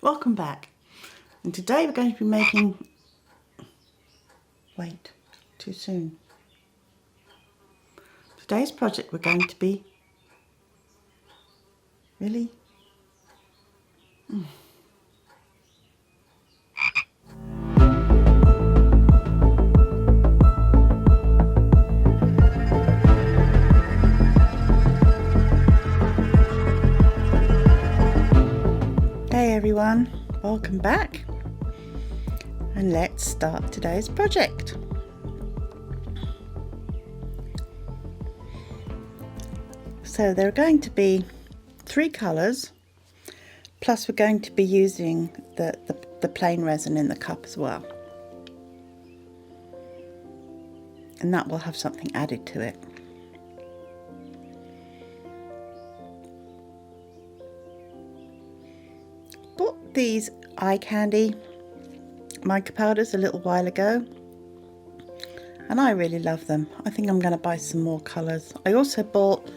Welcome back, and today we're going to be making, wait, too soon. Today's project we're going to be, really? Hey everyone, welcome back, and let's start today's project. So there are going to be 3 colours, plus we're going to be using the plain resin in the cup as well, and that will have something added to it. Bought these eye candy mica powders a little while ago, and I really love them. I think I'm going to buy some more colours. I also bought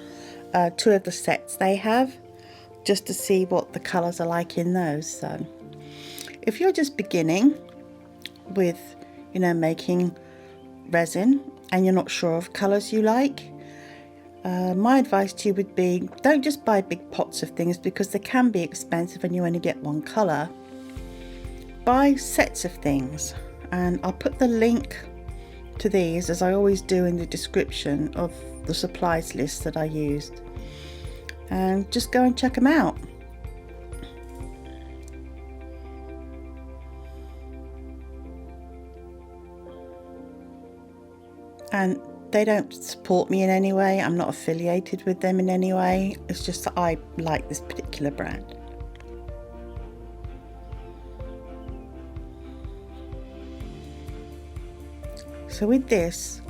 2 of the sets they have, just to see what the colours are like in those. So if you're just beginning with, making resin and you're not sure of colours you like, my advice to you would be, don't just buy big pots of things, because they can be expensive and you only get one colour. Buy sets of things, and I'll put the link to these, as I always do, in the description of the supplies list that I used, and just go and check them out. And they don't support me in any way. I'm not affiliated with them in any way. It's just that I like this particular brand. So with this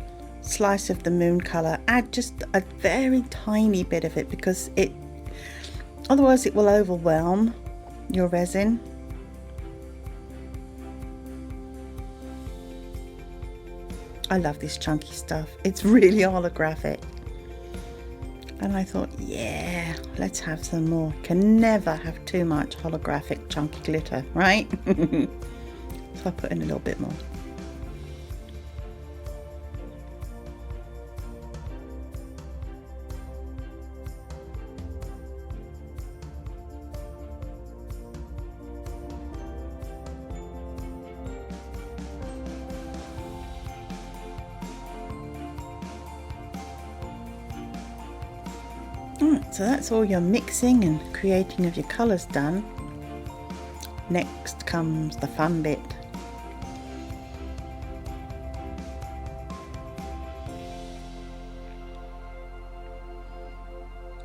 slice of the moon colour, add just a very tiny bit of it, because otherwise it will overwhelm your resin. I love this chunky stuff. It's really holographic. And I thought, yeah, let's have some more. Can never have too much holographic chunky glitter, right? So I put in a little bit more. Alright, so that's all your mixing and creating of your colours done. Next comes the fun bit.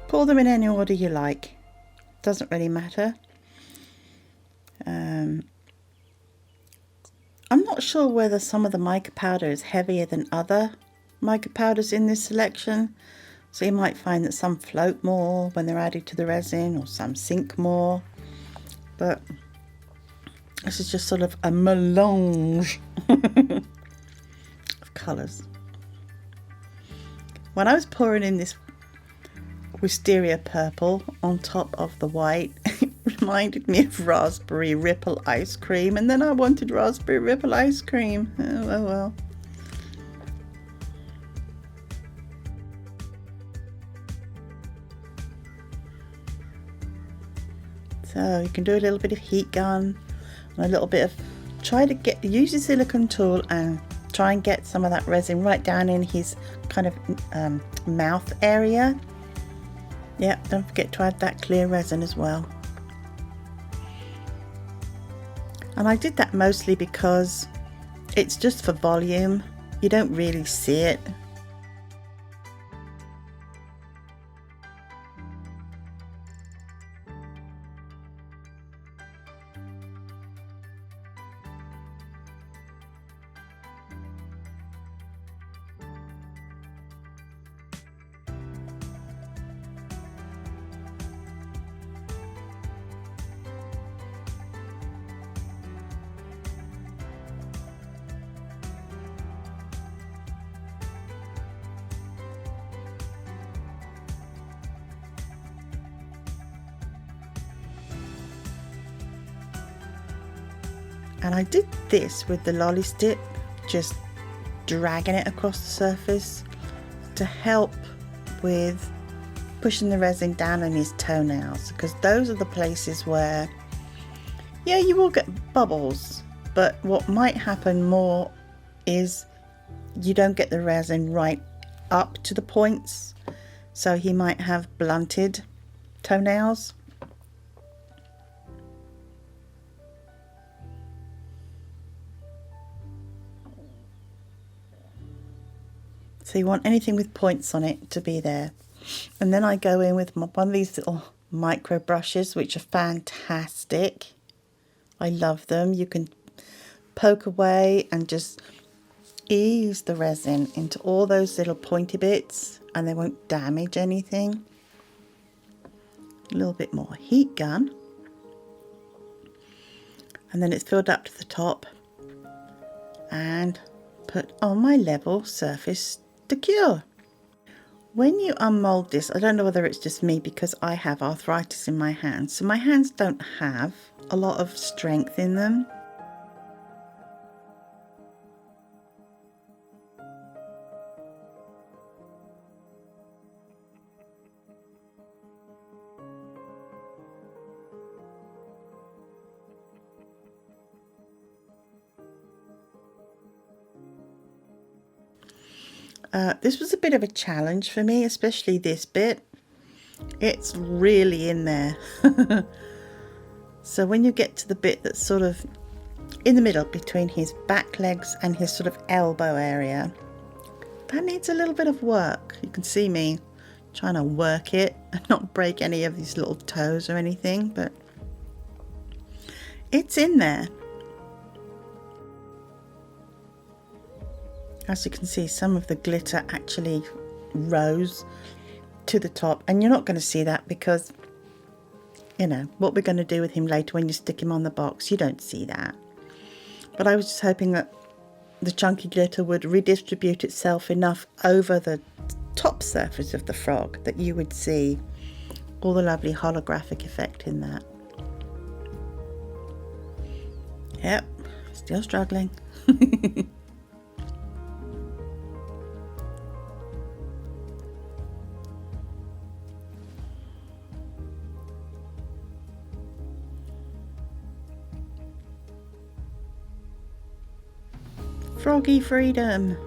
Pour them in any order you like, doesn't really matter. I'm not sure whether some of the mica powder is heavier than other mica powders in this selection. So you might find that some float more when they're added to the resin, or some sink more. But this is just sort of a melange of colours. When I was pouring in this wisteria purple on top of the white, it reminded me of raspberry ripple ice cream, and then I wanted raspberry ripple ice cream. Oh well. So you can do a little bit of heat gun, and a little bit of, use your silicone tool and try and get some of that resin right down in his kind of mouth area. Yeah, don't forget to add that clear resin as well. And I did that mostly because it's just for volume. You don't really see it. And I did this with the lolly stick, just dragging it across the surface to help with pushing the resin down on his toenails, because those are the places where, yeah, you will get bubbles, but what might happen more is you don't get the resin right up to the points, so he might have blunted toenails. So you want anything with points on it to be there. And then I go in with one of these little micro brushes, which are fantastic. I love them. You can poke away and just ease the resin into all those little pointy bits and they won't damage anything. A little bit more heat gun. And then it's filled up to the top. And put on my level surface Decor. When you unmold this, I don't know whether it's just me because I have arthritis in my hands, so my hands don't have a lot of strength in them. This was a bit of a challenge for me, especially this bit. It's really in there. So when you get to the bit that's sort of in the middle between his back legs and his sort of elbow area, that needs a little bit of work. You can see me trying to work it and not break any of these little toes or anything, but it's in there. As you can see, some of the glitter actually rose to the top, and you're not going to see that because, you know, what we're going to do with him later when you stick him on the box, you don't see that. But I was just hoping that the chunky glitter would redistribute itself enough over the top surface of the frog that you would see all the lovely holographic effect in that. Yep, still struggling. Froggy freedom.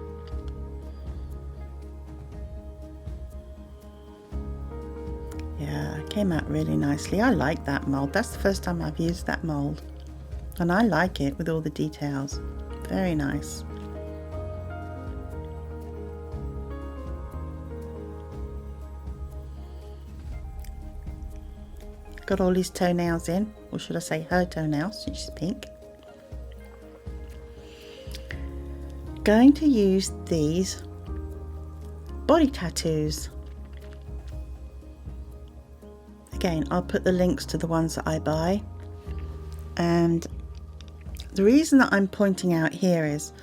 Yeah, it came out really nicely. I like that mold. That's the first time I've used that mold, and I like it with all the details. Very nice. Got all his toenails in, or should I say her toenails, since she's pink. Going to use these body tattoos. Again, I'll put the links to the ones that I buy, and the reason that I'm pointing out here is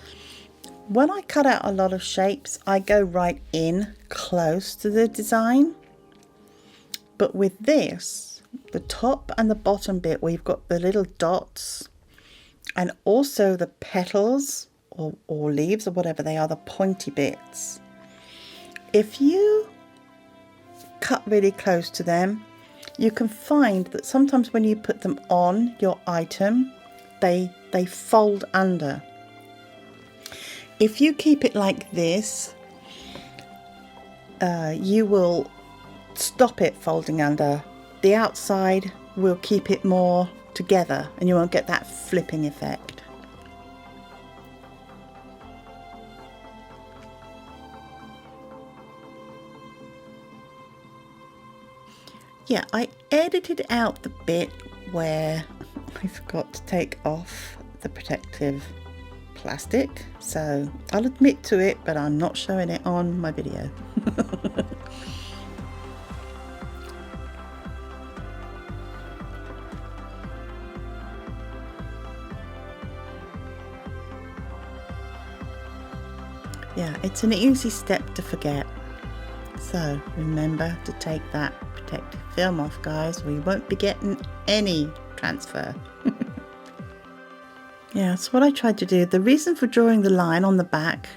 when I cut out a lot of shapes, I go right in close to the design, but with this, the top and the bottom bit, we've got the little dots and also the petals or leaves or whatever they are, the pointy bits. If you cut really close to them, you can find that sometimes when you put them on your item, they fold under. If you keep it like this, you will stop it folding under. The outside will keep it more together and you won't get that flipping effect. Yeah, I edited out the bit where I forgot to take off the protective plastic, so I'll admit to it, but I'm not showing it on my video. Yeah, it's an easy step to forget. So remember to take that protective film off, guys, or you won't be getting any transfer. Yeah, that's what I tried to do. The reason for drawing the line on the back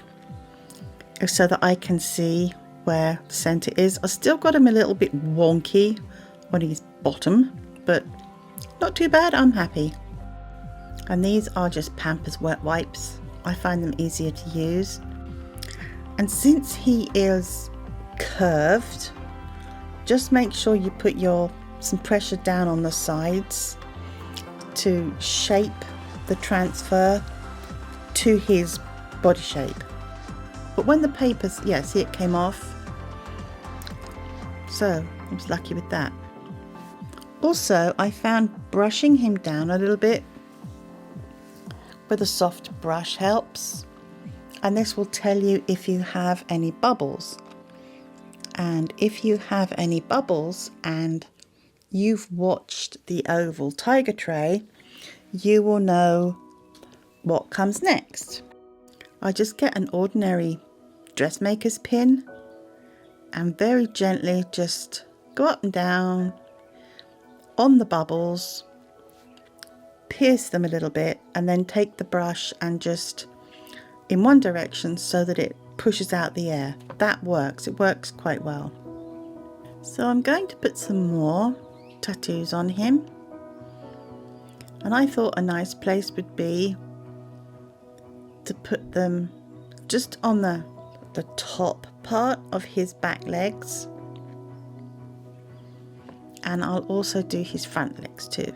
is so that I can see where the center is. I still got him a little bit wonky on his bottom, but not too bad. I'm happy. And these are just Pampers wet wipes. I find them easier to use. And since he is curved, just make sure you put some pressure down on the sides to shape the transfer to his body shape. But when the papers, yeah, see, it came off. So I was lucky with that. Also, I found brushing him down a little bit with a soft brush helps. And this will tell you if you have any bubbles. And if you have any bubbles and you've watched the oval tiger tray, you will know what comes next. I just get an ordinary dressmaker's pin and very gently just go up and down on the bubbles, pierce them a little bit, and then take the brush and just in one direction so that it pushes out the air. That works. It works quite well. So I'm going to put some more tattoos on him, and I thought a nice place would be to put them just on the top part of his back legs, and I'll also do his front legs too.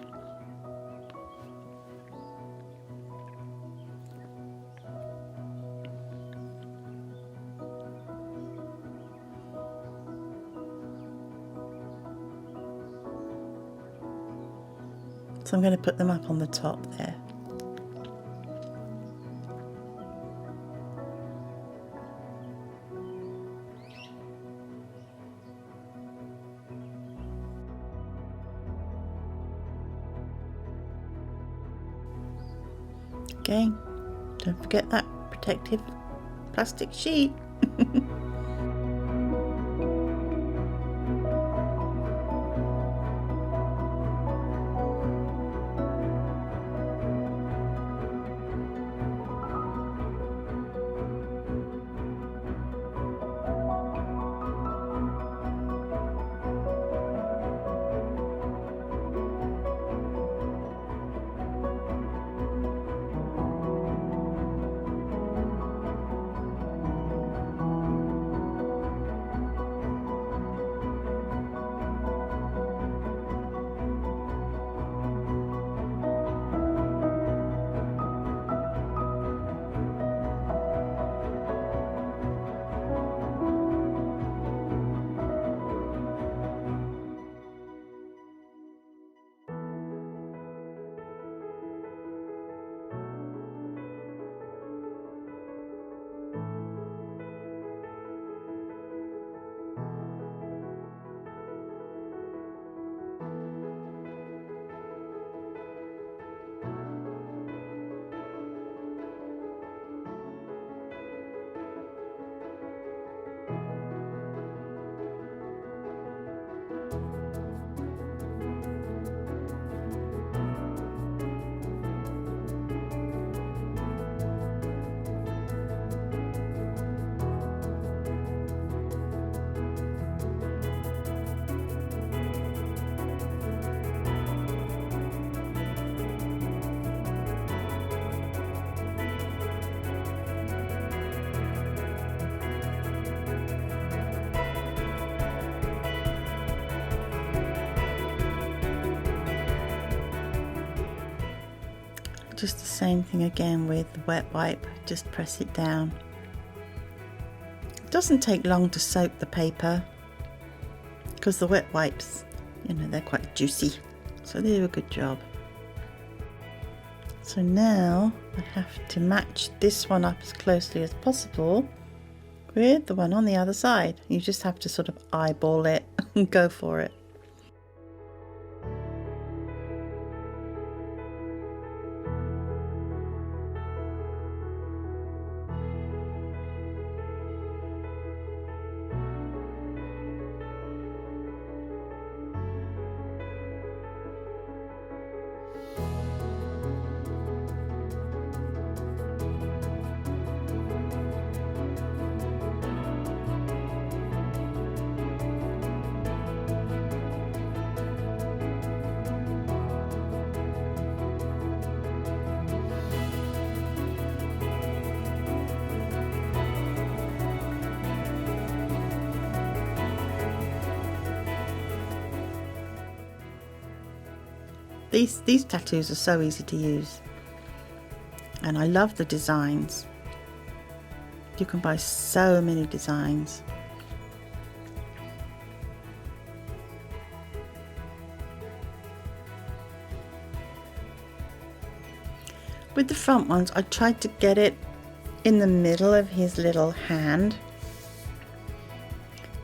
So I'm going to put them up on the top there. Again, don't forget that protective plastic sheet. Just the same thing again with the wet wipe, just press it down. It doesn't take long to soak the paper because the wet wipes, you know, they're quite juicy, so they do a good job. So now I have to match this one up as closely as possible with the one on the other side. You just have to sort of eyeball it and go for it. These tattoos are so easy to use, and I love the designs. You can buy so many designs. With the front ones, I tried to get it in the middle of his little hand.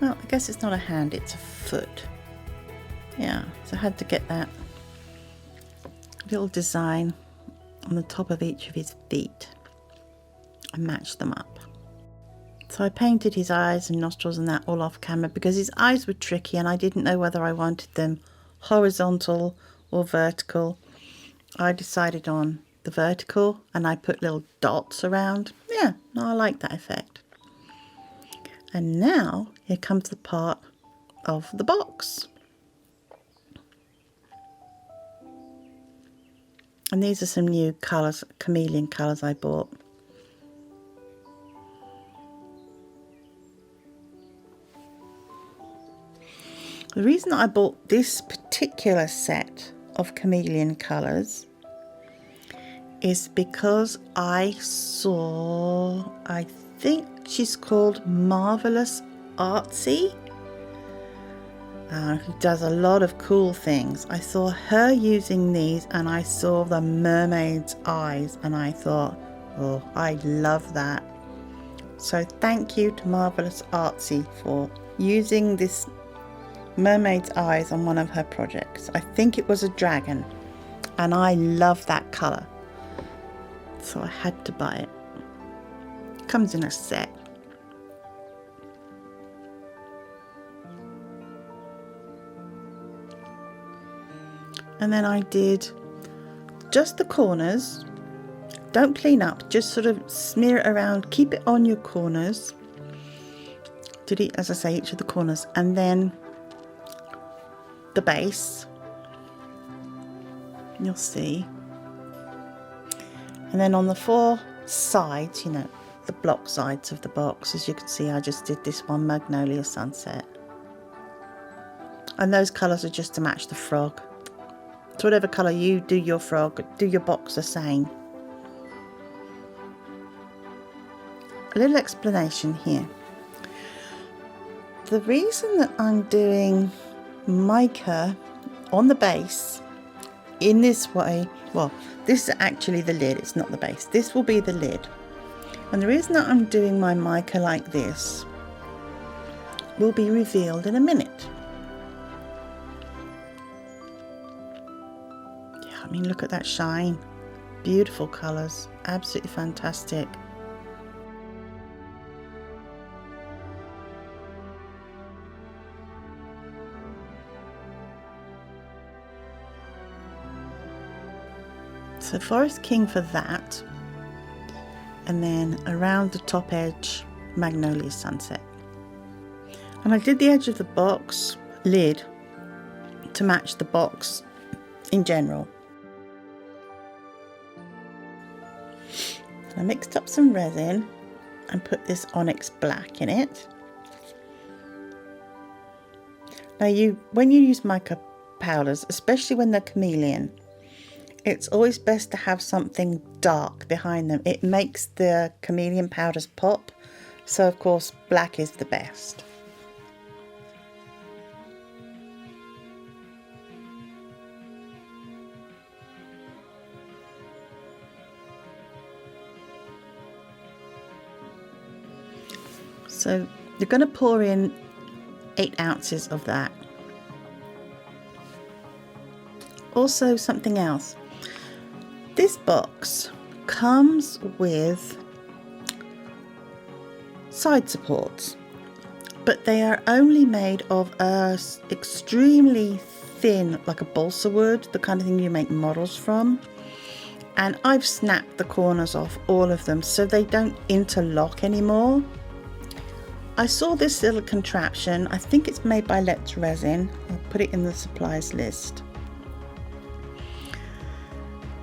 Well, I guess it's not a hand, it's a foot. Yeah, so I had to get that little design on the top of each of his feet and match them up. So I painted his eyes and nostrils and that all off camera because his eyes were tricky and I didn't know whether I wanted them horizontal or vertical. I decided on the vertical and I put little dots around. Yeah, no, I like that effect. And now here comes the part of the box. And these are some new colours, chameleon colours I bought. The reason I bought this particular set of chameleon colours is because I saw, I think she's called Marvelous Artsy, who does a lot of cool things. I saw her using these and I saw the mermaid's eyes and I thought, oh, I love that. So thank you to Marvelous Artsy for using this mermaid's eyes on one of her projects. I think it was a dragon and I love that colour, so I had to buy it. Comes in a set. And then I did just the corners. Don't clean up, just sort of smear it around, keep it on your corners. Did it, as I say, each of the corners, and then the base, you'll see. And then on the four sides, you know, the block sides of the box, as you can see, I just did this one, Magnolia Sunset. And those colours are just to match the frog. So whatever colour you do your frog, do your box the same. A little explanation here. The reason that I'm doing mica on the base in this way, well, this is actually the lid, it's not the base, this will be the lid, and the reason that I'm doing my mica like this will be revealed in a minute. Yeah, I mean, look at that shine, beautiful colours, absolutely fantastic. So Forest King for that, and then around the top edge, Magnolia Sunset. And I did the edge of the box lid to match the box in general. I mixed up some resin and put this onyx black in it. Now when you use mica powders, especially when they're chameleon, it's always best to have something dark behind them. It makes the chameleon powders pop. So of course black is the best. So you're going to pour in 8 ounces of that. Also, something else. This box comes with side supports, but they are only made of a extremely thin, like a balsa wood, the kind of thing you make models from. And I've snapped the corners off all of them so they don't interlock anymore. I saw this little contraption, I think it's made by Let's Resin, I'll put it in the supplies list.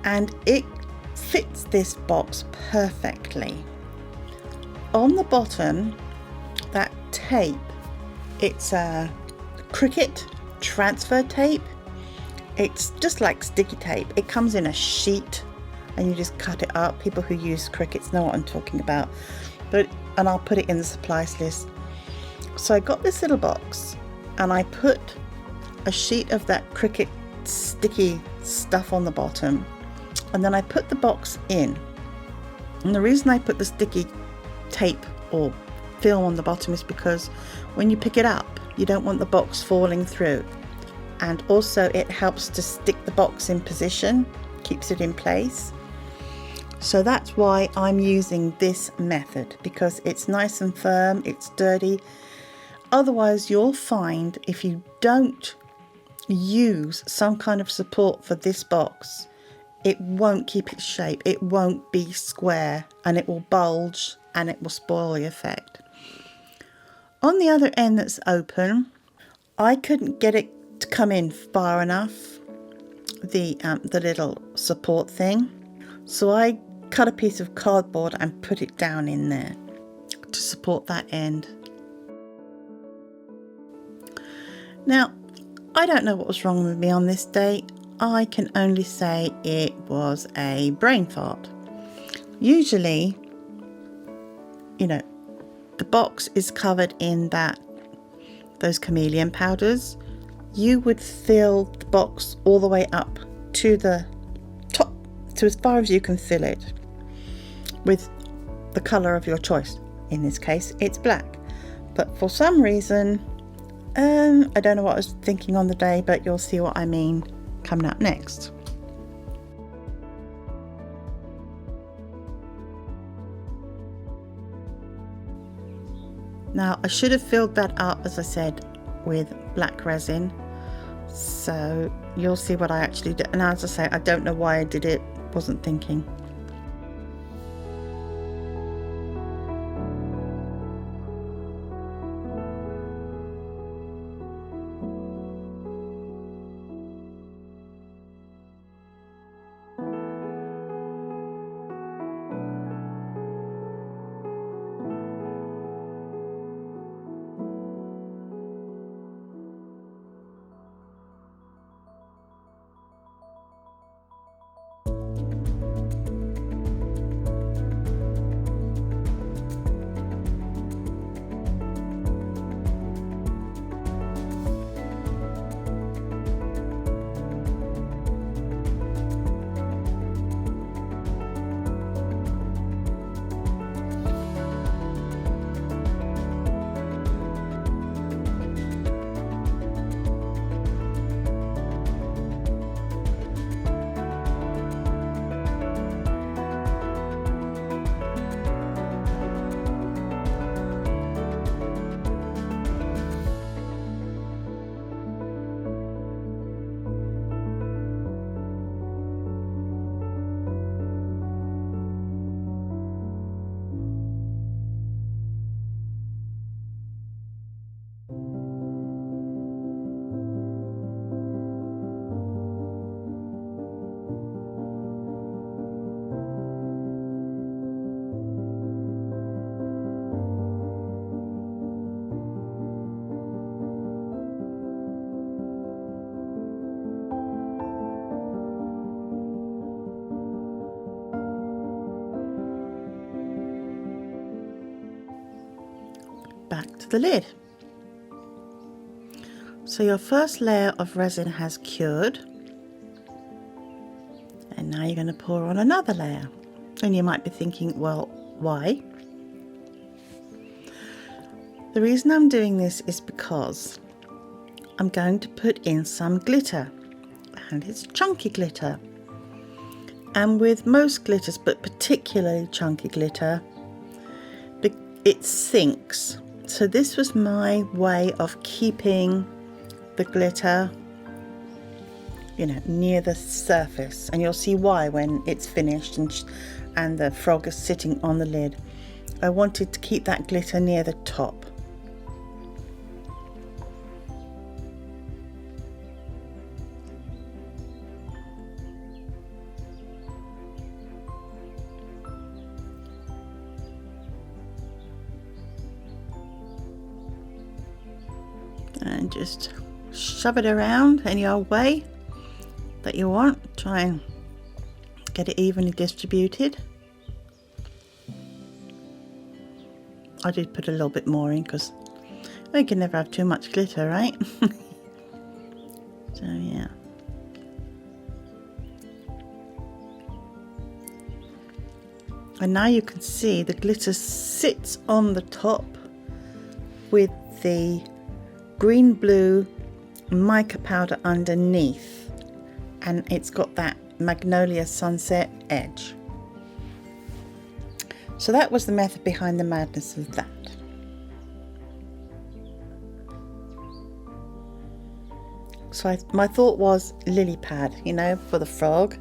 And it fits this box perfectly. On the bottom, that tape, it's a Cricut transfer tape. It's just like sticky tape. It comes in a sheet and you just cut it up. People who use Cricuts know what I'm talking about. And I'll put it in the supplies list. So I got this little box and I put a sheet of that Cricut sticky stuff on the bottom, and then I put the box in. And the reason I put the sticky tape or film on the bottom is because when you pick it up, you don't want the box falling through. And also it helps to stick the box in position, keeps it in place. So that's why I'm using this method, because it's nice and firm, it's sturdy. Otherwise you'll find if you don't use some kind of support for this box, it won't keep its shape, it won't be square, and it will bulge and it will spoil the effect. On the other end that's open, I couldn't get it to come in far enough, the little support thing, so I cut a piece of cardboard and put it down in there to support that end. Now, I don't know what was wrong with me on this day. I can only say it was a brain fart. Usually, you know, the box is covered in those chameleon powders. You would fill the box all the way up to the top, to as far as you can fill it, with the colour of your choice. In this case, it's black. But for some reason, I don't know what I was thinking on the day, but you'll see what I mean coming up next. Now, I should have filled that up, as I said, with black resin. So you'll see what I actually did. And as I say, I don't know why I did it, wasn't thinking. Back to the lid. So your first layer of resin has cured, and now you're going to pour on another layer. And you might be thinking, well, why? The reason I'm doing this is because I'm going to put in some glitter, and it's chunky glitter. And with most glitters, but particularly chunky glitter, it sinks. So this was my way of keeping the glitter, you know, near the surface, and you'll see why when it's finished and the frog is sitting on the lid. I wanted to keep that glitter near the top. And just shove it around any old way that you want. Try and get it evenly distributed. I did put a little bit more in because you can never have too much glitter, right? So yeah. And now you can see the glitter sits on the top with the green blue mica powder underneath, and it's got that magnolia sunset edge. So that was the method behind the madness of that. So my thought was lily pad, you know, for the frog.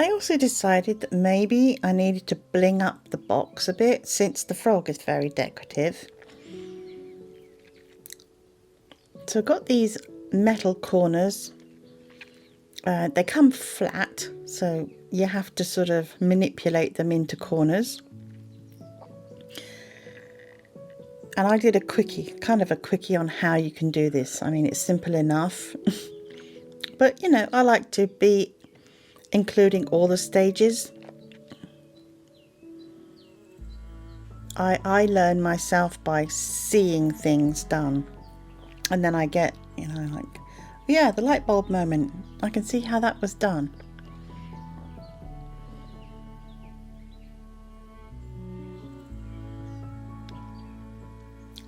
I also decided that maybe I needed to bling up the box a bit since the frog is very decorative. So I've got these metal corners. They come flat, so you have to sort of manipulate them into corners. And I did a quickie, kind of a quickie on how you can do this. I mean, it's simple enough. But, you know, I like to be including all the stages. I learn myself by seeing things done, and then I get, you know, like, yeah, the light bulb moment. I can see how that was done.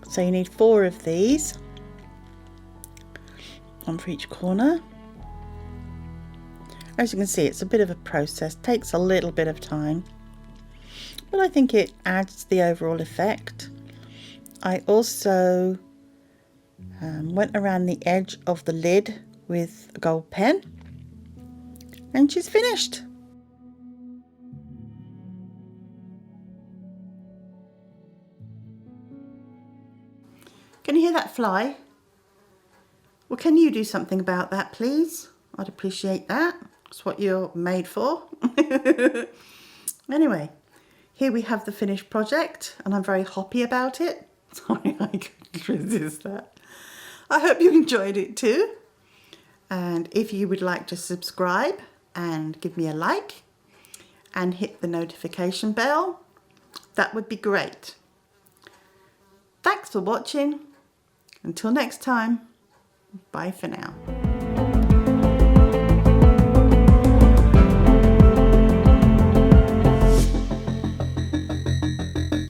So you need 4 of these, one for each corner. As you can see, it's a bit of a process, takes a little bit of time, but I think it adds to the overall effect. I also went around the edge of the lid with a gold pen, and she's finished. Can you hear that fly? Well, can you do something about that, please? I'd appreciate that. It's what you're made for. Anyway, here we have the finished project, and I'm very happy about it. Sorry, I couldn't resist that. I hope you enjoyed it too. And if you would like to subscribe and give me a like and hit the notification bell, that would be great. Thanks for watching. Until next time, bye for now.